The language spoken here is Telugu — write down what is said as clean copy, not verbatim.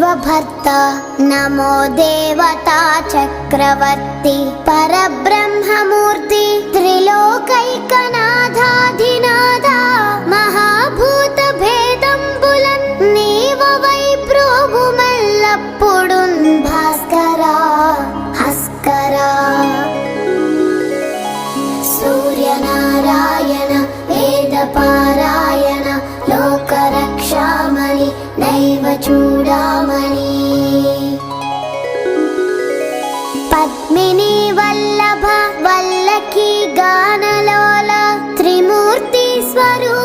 विश्वभर्ता नमो देवता चक्रवर्ती परब्रह्ममूर्ति त्रिलोकैकनाथाधिनाथा महाभूत भेदंबुलन నీవవై ప్రోభుమెల్లప్పుడున్ భాస్కరా హస్కరా సూర్యనారాయణ వేదపారాయణ లోకరక్షామణి నైవ చూడామణి పద్మిని వల్లభ వల్లకి గానలోల త్రిమూర్తి స్వరూప